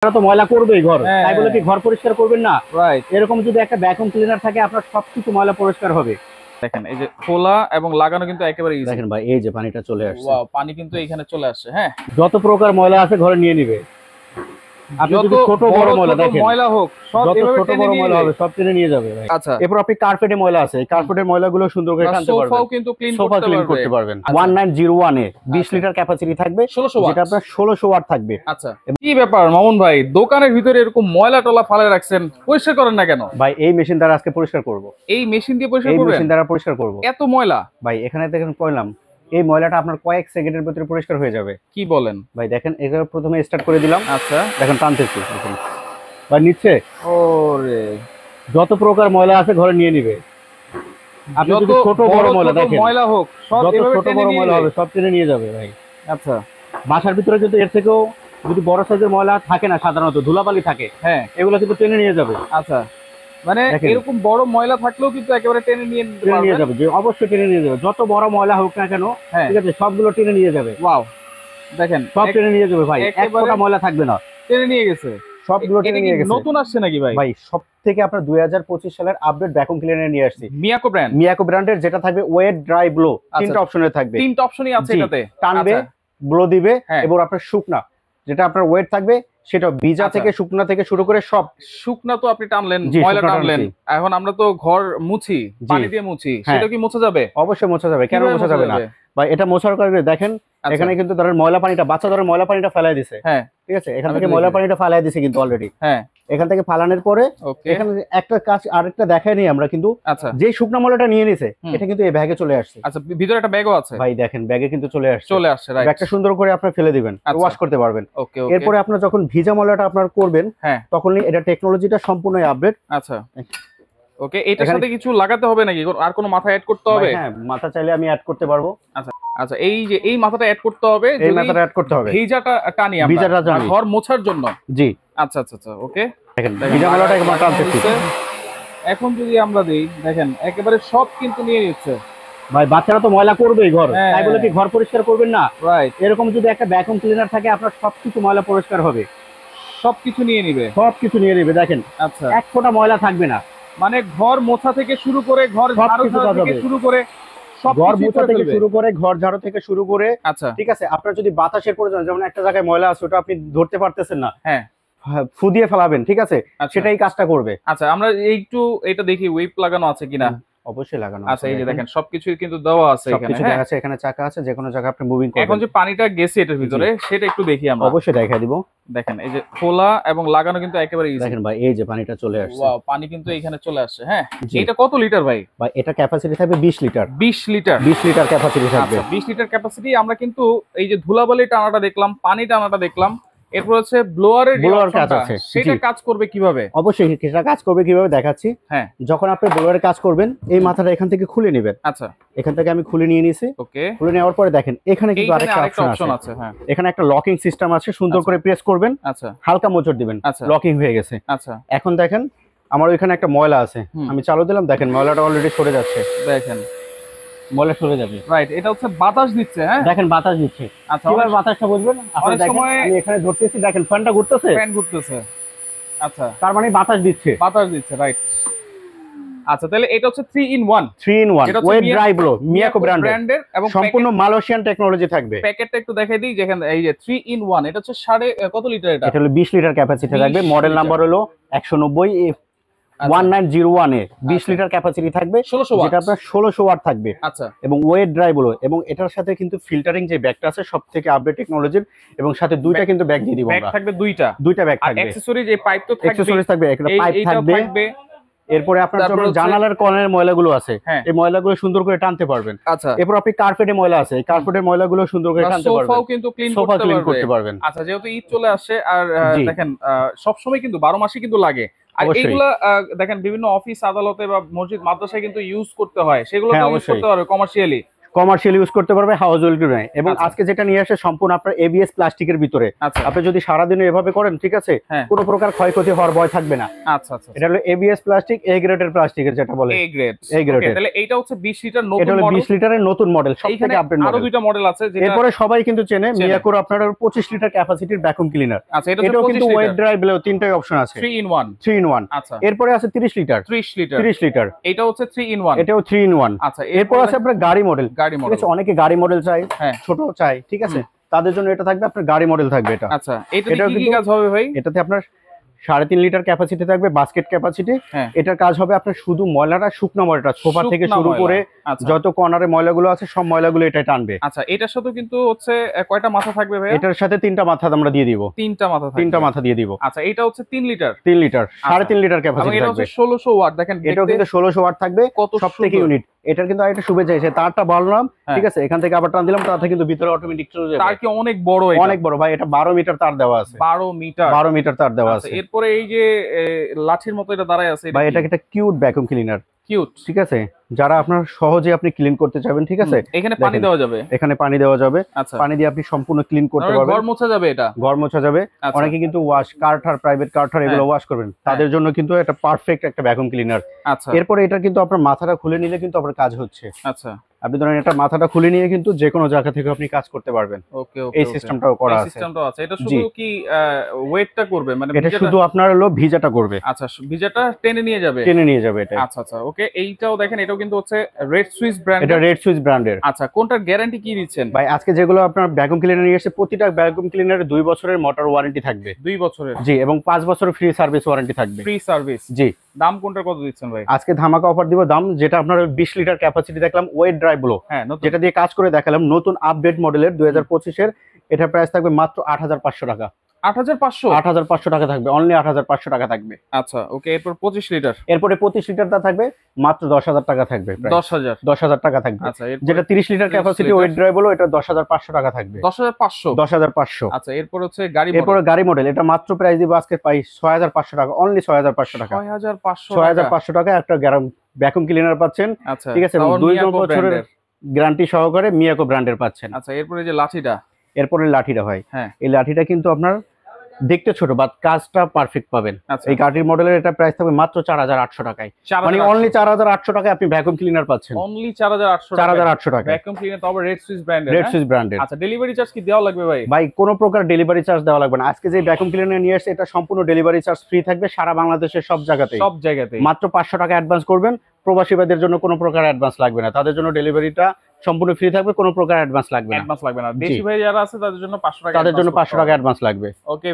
তারা তো ময়লা করবেই ঘর, তাই বলে কি ঘর পরিষ্কার করবেন না? রাইট। এরকম যদি একটা ভ্যাকুয়াম ক্লিনার থাকে আপনার সবকিছু ময়লা পরিষ্কার হবে। দেখেন এই যে খোলা এবং লাগানো কিন্তু একেবারে ইজি। দেখেন ভাই, এই যে পানিটা চলে আসছে। ওয়াও, পানি কিন্তু এখানে চলে আসছে। হ্যাঁ, যত প্রকার ময়লা আছে ঘরে নিয়ে নিবে। আপনি যদি ছোট বড় ময়লা দেখেন, ময়লা হোক সব যত এভাবে ছোট টেনে বড় নিয়ে ময়লা যাবে। হবে সব টেনে নিয়ে যাবে ভাই। আচ্ছা, এরপর আপনি কার্পেটে ময়লা আছে, এই কার্পেটের ময়লাগুলো সুন্দর করে টানতে পারবেন। সোফাও কিন্তু ক্লিন সোফা ক্লিন করতে পারবেন। 1901 এ 20 লিটার ক্যাপাসিটি থাকবে, 1600 ওয়াট, যেটা আপনার 1600 ওয়াট থাকবে। আচ্ছা, কি ব্যাপার মামুন ভাই, দোকানের ভিতরে এরকম ময়লা টলা ফালে রাখছেন, পরিষ্কার করেন না কেন? ভাই এই মেশিন দ্বারা আজকে পরিষ্কার করব। এই মেশিন দিয়ে পরিষ্কার এই করবেন? মেশিন দ্বারা পরিষ্কার করব। এত ময়লা ভাই এখানে দেখেন কইলাম, এই ময়লাটা আপনার কয়েক সেকেন্ডের ভিতরে পরিষ্কার হয়ে যাবে। কি বলেন ভাই দেখেন, এটা প্রথমে স্টার্ট করে দিলাম। আচ্ছা, দেখেন টানতেছি, দেখেন ভাই নিচ্ছে। ওরে, যত প্রকার ময়লা আছে ঘরে নিয়ে নিবে। আপনি যদি ছোট বড় ময়লা দেখেন, ময়লা হোক সব যত এভাবে ছোট টেনে বড় নিয়ে ময়লা যাবে। হবে সব টেনে নিয়ে যাবে ভাই। আচ্ছা, বাসার ভিতরে যদি এর থেকেও যদি বড় সাইজের ময়লা থাকে না, সাধারণত ধুলাবালি থাকে, হ্যাঁ, এগুলো কিন্তু টেনে নিয়ে যাবে। আচ্ছা, মানে দেখেন। এরকম বড় ময়লা থাকলেও কিন্তু একেবারে টেনে নিয়ে নিতে টেনে নিয়ে পারবেন। যাবে, যে অবশ্যই টেনে নিয়ে যাবে। যত বড় ময়লা হোক না কেন, হ্যাঁ, ঠিক আছে, সবগুলো টেনে নিয়ে যাবে। ওয়াও, দেখেন সব টেনে নিয়ে যাবে ভাই, এক একেবারে ফোঁটা ময়লা থাকবে না। টেনে নিয়ে গেছে। সবগুলো এটা টেনে কি নিয়ে গেছে। নতুন আসছে নাকি ভাই? ভাই সব থেকে আপনার 2025 সালের আপডেট ভ্যাকুয়াম ক্লিনার নিয়ে আসছি, মিয়াকো ব্র্যান্ড। মিয়াকো ব্র্যান্ডের, যেটা থাকবে ওয়েট, ড্রাই, ব্লো, তিনটা অপশনে থাকবে। তিনটা অপশনই আছে জি, এটাতে। টানবে, আচ্ছা, ব্লো দিবে, হ্যাঁ। এবং আপনার শুকনা যেটা আপনার ওয়েট থাকবে সেটা ভিজা আচ্ছা। থেকে শুকনা থেকে শুরু করে সব। শুকনা তো আপনি টানলেন, জি, ময়লা শুকনা টানলেন, টানছি। এখন আমরা তো ঘর মুছি, জি। পানি দিয়ে মুছি, হ্যাঁ। সেটা কি মোছা যাবে? অবশ্যই মোছা যাবে, কেন কিভাবে মোছা যাবে না ভাই? এটা মোছার কারণে দেখেন, আচ্ছা, এখানে কিন্তু ধরেন ময়লা পানিটা, বাচ্চা ধরেন ময়লা পানিটা ফেলাই দিছে, হ্যাঁ, ঠিক আছে, এখান আমি থেকে তো ময়লা দেখি। পানিটা ফেলাই দিছে কিন্তু অলরেডি। হ্যাঁ, এখান থেকে ফালানোর পরে ওকে, এখানে একটা কাজ আরেকটা দেখাই নি আমরা, কিন্তু আচ্ছা, যে শুকনা ময়লাটা নিয়ে নিছে হুম। এটা কিন্তু এই ব্যাগে চলে আসছে। আচ্ছা, ভিতরে একটা ব্যাগও আছে। ভাই দেখেন ব্যাগে কিন্তু চলে আসছে, চলে আসছে, রাইট। ব্যাগটা সুন্দর করে আপনি ফেলে দিবেন, আচ্ছা। ওয়াশ করতে পারবেন। ওকে, ওকে, এরপরে আপনার যখন ভিজা ময়লাটা আপনার করবেন, হ্যাঁ, তখনই এটা টেকনোলজিটা সম্পূর্ণ আপডেট। আচ্ছা, ওকে, এটার এখানে- সাথে কিছু লাগাতে হবে নাকি, আর কোনো মাথা অ্যাড করতে হবে? হ্যাঁ, মাথা চাইলে আমি অ্যাড করতে পারবো। আচ্ছা, এই যে এই মাথাটা অ্যাড করতে হবে, এই যদি মাথাটা অ্যাড করতে হবে, ভিজাটা টানি আমরা, ভিজাটা আর টানি। ঘর মোছার জন্য। জি। আচ্ছা, আচ্ছা, আচ্ছা, ওকে, দেখেন ভিজা ময়লাটা একবার টানতেছি। এখন যদি আমরা দেই, দেখেন একেবারে সব কিন্তু নিয়ে নিচ্ছে। ভাই বাচ্চারা তো ময়লা করবেই ঘর, হ্যাঁ, তাই বলে কি ঘর পরিষ্কার করবেন না? রাইট, এরকম যদি একটা ভ্যাকুয়াম ক্লিনার থাকে আপনার সবকিছু ময়লা পরিষ্কার হবে। সবকিছু নিয়ে নিবে। সবকিছু নিয়ে নেবে, দেখেন আচ্ছা, এক ফোঁটা ময়লা থাকবে না। মানে ঘর মোছা থেকে শুরু করে, ঘর সব ঝাড়ু কিছু দেওয়া কাজ থেকে হবে। শুরু করে ঘর সবকিছু মোছা করে থেকে ফেলবে। শুরু করে, ঘর ঝাড়ু থেকে শুরু করে, আচ্ছা, ঠিক আছে। আপনার যদি বাতাসের প্রয়োজন, যেমন একটা জায়গায় ময়লা আছে ওটা আপনি ধরতে পারতেছেন না, হ্যাঁ, ফু দিয়ে ফেলাবেন, ঠিক আছে, আচ্ছা। সেটাই কাজটা করবে। আচ্ছা, আমরা একটু এটা দেখি হুইপ লাগানো আছে কিনা। অবশ্যই লাগানো আচ্ছা, এই যে দেখেন সবকিছু কিন্তু দেওয়া আছে এখানে। সবকিছু হ্যাঁ, দেখা আছে, এখানে চাকা আছে, যে কোনো জায়গায় আপনি মুভিং করবেন। এখন যে পানিটা গেছে এটার ভিতরে, সেটা একটু দেখি আমরা। অবশ্যই দেখাই দিব। দেখেন এই যে খোলা এবং লাগানো কিন্তু একেবারে ইজি। দেখেন ভাই, এই যে পানিটা চলে আসছে। ওয়াও, পানি কিন্তু এখানে চলে আসছে। হ্যাঁ, জি। এটা কত লিটার ভাই? ভাই এটা ক্যাপাসিটি থাকবে 20 লিটার। 20 লিটার। 20 লিটার ক্যাপাসিটি থাকবে। আচ্ছা, 20 লিটার ক্যাপাসিটি। আমরা কিন্তু এই যে ধুলাবালি টানাটা দেখলাম, পানি টানাটা দেখলাম, এরপর হচ্ছে ব্লোয়ারের ব্লোয়ার কাজ আছে, সেটা জি। কাজ করবে কিভাবে? অবশ্যই সেটা কাজ করবে কিভাবে দেখাচ্ছি। হ্যাঁ, যখন আপনি ব্লোয়ারের কাজ করবেন, এই মাথাটা এখান থেকে খুলে নেবেন। আচ্ছা, এখান থেকে আমি খুলে নিয়ে নিছি। ওকে, খুলে নেওয়ার পরে দেখেন এখানে কিন্তু এইখানে আরেকটা আরেকটা অপশন অপশন আছে। আছে। হ্যাঁ, এখানে একটা লকিং সিস্টেম আছে, সুন্দর আচ্ছা। করে প্রেস করবেন, আচ্ছা, হালকা মোচড় দিবেন, আচ্ছা, লকিং হয়ে গেছে। আচ্ছা, এখন দেখেন আমার ওইখানে একটা ময়লা আছে, হুম। আমি চালু দিলাম, দেখেন ময়লাটা অলরেডি সরে যাচ্ছে, দেখেন, ময়লা সরে যাবে। রাইট, এটা হচ্ছে বাতাস দিচ্ছে। হ্যাঁ, দেখেন বাতাস দিচ্ছে। আচ্ছা, কিভাবে বাতাসটা বুঝবেন? আপনি অনেক দেখেন সময়- আমি এখানে ধরতেছি, দেখেন ফ্যানটা ঘুরতেছে, ফ্যান ঘুরতেছে। আচ্ছা, তার মানে বাতাস দিচ্ছে। বাতাস দিচ্ছে, রাইট। আচ্ছা, তাহলে এটা হচ্ছে 3 in 1, 3 in 1 এটা হচ্ছে ওয়েট ড্রাই ব্লো, মিয়াকো ব্র্যান্ডের, এবং সম্পূর্ণ মালয়েশিয়ান টেকনোলজি থাকবে। প্যাকেটটা একটু দেখাই দিই। যেখানে এই যে 3 in 1, এটা হচ্ছে কত লিটার এটা? এটা হলো 20 লিটার ক্যাপাসিটি 20 থাকবে, মডেল লিটার। নাম্বার হলো 190 1901 এ 20 আচ্ছা। লিটার ক্যাপাসিটি থাকবে, 1600 ওয়াট। যেটা আপনার 1600 ওয়াট থাকবে, আচ্ছা, এবং ওয়েট ড্রাই ব্লো, এবং এটার সাথে কিন্তু ফিল্টারিং যে ব্যাগটা আছে সব থেকে আপডেট টেকনোলজির, এবং সাথে দুইটা কিন্তু ব্যাগ দিয়ে দিব ব্যাগ আমরা, থাকবে দুইটা, দুইটা ব্যাগ আর থাকবে, অ্যাকসেসরিজ এই পাইপ তো থাকবে, অ্যাকসেসরিজ থাকবে, একটা পাইপ এইটাও থাকবে। থাকবে। এরপরে আপনার তারপর যখন হচ্ছে- জানালার কর্নারের ময়লাগুলো আছে, হ্যাঁ। এই ময়লাগুলো সুন্দর করে টানতে পারবেন। আচ্ছা, এরপর আপনি কার্পেটে ময়লা আছে, এই কার্পেটের ময়লাগুলো সুন্দর করে টানতে সোফাও পারবেন, কিন্তু ক্লিন সোফা করতে ক্লিন করতে পারবে। পারবেন। আচ্ছা, যেহেতু ঈদ চলে আসছে, আর জি। দেখেন সব সময় কিন্তু 12 মাসই কিন্তু লাগে, আর অবশ্যই। এইগুলা দেখেন বিভিন্ন অফিস আদালতে বা মসজিদ মাদ্রাসায় কিন্তু ইউজ করতে হয়, সেগুলো হ্যাঁ, তো ইউজ অবশ্যই। করতে পারবে কমার্শিয়ালি। কমার্শিয়াল ইউজ করতে পারবে, হাউস হোল্ড নয়। এবং আচ্ছা। আজকে যেটা নিয়ে আসে সম্পূর্ণ আপনার এবিএস প্লাস্টিকের ভিতরে। আচ্ছা আপনি যদি সারাদিন এভাবে করেন, ঠিক আছে, হ্যাঁ। কোনো প্রকার ক্ষয়ক্ষতি হওয়ার ভয় থাকবে না। আচ্ছা আচ্ছা এটা হলো এবিএস প্লাস্টিক, এ গ্রেডের প্লাস্টিকের যেটা বলে। এ গ্রেড A grade এর। তাহলে এইটা হচ্ছে 20 লিটার এটা নতুন হলো মডেল 20 লিটারের নতুন মডেল, এইখানে সবথেকে আপডেট আরো মডেল। দুইটা মডেল আছে যেটা এরপরে সবাই কিন্তু চেনে চেনে। মিয়াকোর আপনার 25 লিটার ক্যাপাসিটির ভ্যাকুয়াম ক্লিনার। আচ্ছা এটা এটাও হচ্ছে কিন্তু 25 ওয়েট লিটার ড্রাই বেলেও তিনটাই অপশন আছে, 3 in 1 3 in 1। আচ্ছা এরপরে আছে 30 লিটার, 30 লিটার 30 লিটার, এটা হচ্ছে 3 in 1 এটাও 3 in 1। আচ্ছা এরপর আছে আপনার গাড়ি মডেল, গাড়ি ঠিক মডেল আছে, অনেকে গাড়ি মডেল চাই, হ্যাঁ ছোট চাই, ঠিক আছে, তাদের জন্য এটা থাকবে আপনার গাড়ি মডেল থাকবে এটা। আচ্ছা এটা এটাও কি কি কিন্তু- কাজ হবে ভাই? এটাতে আপনার 3.5 লিটার ক্যাপাসিটি থাকবে, বাস্কেট ক্যাপাসিটি। হ্যাঁ এটার কাজ হবে আপনার শুধু ময়লাটা, শুকনো ময়লাটা, সোফা থেকে শুকনা শুরু ময়লা। করে আচ্ছা যত কর্নারে ময়লাগুলো আছে সব ময়লাগুলো এটা টানবে। আচ্ছা এটার সাথে কিন্তু হচ্ছে কয়টা মাথা থাকবে ভাই? এটার সাথে 3টা মাথা আমরা দিয়ে দিব, তিনটা মাথা থাকবে 3টা মাথা দিয়ে দিব। আচ্ছা এটা হচ্ছে 3 লিটার 3 লিটার, 3.5 লিটার এবং ক্যাপাসিটি এটা থাকবে। হচ্ছে 1600 ওয়াট দেখেন এটাও দেখতে কিন্তু 1600 ওয়াট থাকবে, কত সবথেকে সুন্দর। ইউনিট। এটার কিন্তু আরেকটা সুবিধা আছে, তারটা বললাম, হ্যাঁ। ঠিক আছে, এখান থেকে আবার টান দিলাম, তাতে কিন্তু ভিতরে অটোমেটিক চলে তার যাবে। কি অনেক বড় এটা অনেক বড় ভাই, এটা 12 মিটার তার দেওয়া আছে, 12 মিটার 12 মিটার তার দেওয়া আচ্ছা আছে এরপরে এই যে লাঠির মতো এটা দাঁড়ায় আছে ভাই। এটা একটা কিউট ভ্যাকুয়াম ক্লিনার, কিউট ঠিক আছে, যারা আপনার সহজে আপনি ক্লিন করতে চাবেন, ঠিক আছে, এখানে পানি দেখেন। দেওয়া যাবে এখানে পানি দেওয়া যাবে, আচ্ছা পানি দিয়ে আপনি সম্পূর্ণ ক্লিন করতে তারপরে পারবেন, ঘর মোছা যাবে এটা ঘর মোছা যাবে। আচ্ছা অনেকে কিন্তু ওয়াশ কার্টার, প্রাইভেট কার্টার এগুলো হ্যাঁ। ওয়াশ করবেন, তাদের জন্য কিন্তু এটা পারফেক্ট একটা ভ্যাকুয়াম ক্লিনার। আচ্ছা এরপরে এটা কিন্তু আপনার মাথাটা খুলে নিলে কিন্তু আপনার কাজ হচ্ছে। আচ্ছা আপনি ধরেন এটা মাথাটা খুলে নিয়ে কিন্তু যে কোনো জায়গা থেকে আপনি কাজ করতে পারবেন। ওকে ওকে এই সিস্টেমটাও করা আছে। সিস্টেমটাও আছে এটা শুধু কি ওয়েটটা করবে মানে এটা ভিজাটা- শুধু আপনার হলো ভিজাটা করবে, আচ্ছা ভিজাটা টেনে নিয়ে যাবে টেনে নিয়ে যাবে এটা। আচ্ছা আচ্ছা ওকে এইটাও দেখেন এটাও কিন্তু হচ্ছে রেড সুইস ব্র্যান্ড এটা রেড সুইচ ব্র্যান্ডের। আচ্ছা কোনটার গ্যারান্টি কি দিচ্ছেন ভাই আজকে যেগুলো আপনার ভ্যাকুয়াম ক্লিনার নিয়ে এসেছে, প্রতিটা ভ্যাকুয়াম ক্লিনারে 2 বছরের মোটর ওয়ারেন্টি থাকবে। 2 বছরের জি, এবং 5 বছরের ফ্রি সার্ভিস ওয়ারেন্টি থাকবে। ফ্রি সার্ভিস জি, দাম কোনটার কত দিচ্ছেন ভাই? আজকে ধামাকা অফার দিব, দাম যেটা আপনার 20 লিটার ক্যাপাসিটি দেখলাম ওয়েট ড্রাই ব্লো, হ্যাঁ নতুন যেটা দিয়ে কাজ করে দেখালাম, নতুন আপডেট মডেলের 2025 এর। এটা প্রাইস থাকবে মাত্র 8500 টাকা। 8500 8500 টাকা থাকবে, অনলি 8500 টাকা থাকবে। আচ্ছা ওকে এরপর 25 লিটার এরপরে 25 লিটারটা থাকবে মাত্র 10,000 টাকা থাকবে, 10000 10,000 টাকা থাকবে। আচ্ছা এরপর যেটা 30 litre 30 capacity litre. Wet dry বলো, এটা 10,500 টাকা থাকবে, 10500 10,500। আচ্ছা এরপর হচ্ছে গাড়ি এরপরে গাড়ি মডেল, এটা মাত্র প্রাইস দিব আজকে পাই 6,500 টাকা, অনলি 6,500 টাকা। 6500 6,500 টাকা একটা ভ্যাকুয়াম ক্লিনার পাচ্ছেন, আচ্ছা ঠিক আছে, এবং তাও 2 মিয়াকো বছরের ব্র্যান্ডের। গ্যারান্টি সহকারে মিয়াকো ব্র্যান্ডের পাচ্ছেন। আচ্ছা এরপরে যে লাঠিটা এরপরে লাঠিটা হয়, হ্যাঁ এই লাঠিটা কিন্তু আপনার দেখতে ছোট বাট কাজটা পারফেক্ট পাবেন। আচ্ছা এই গাড়ির মডেলের এটা প্রাইস থাকবে মাত্র 4,800 টাকায়, মানে 4800 অনলি 4,800 টাকায় আপনি ভ্যাকুয়াম ক্লিনার পাচ্ছেন, অনলি 4800 4,800 টাকায়, ভ্যাকুয়াম ক্লিনার তবে রেড সুইস ব্র্যান্ডের রেড সুইচ ব্র্যান্ডের। আচ্ছা ডেলিভারি চার্জ কি দেওয়া লাগবে ভাই? ভাই কোনো প্রকার ডেলিভারি চার্জ দেওয়া লাগবে না। আজকে যে ভ্যাকুয়াম ক্লিনার নিয়ে আসছে, এটা সম্পূর্ণ ডেলিভারি চার্জ ফ্রি থাকবে সারা বাংলাদেশের সব জায়গাতে, সব জায়গাতে মাত্র 500 টাকা অ্যাডভান্স করবেন। প্রবাসী ভাইদের জন্য কোনো প্রকার অ্যাডভান্স লাগবে না, তাদের জন্য ডেলিভারিটা সম্পূর্ণ ফ্রি থাকবে, কোনো প্রকার অ্যাডভান্স লাগবে না। অ্যাডভান্স লাগবে না। দেশি ভাই যারা আছে তাদের জন্য 500 টাকা তাদের জন্য 500 টাকা অ্যাডভান্স লাগবে। ওকে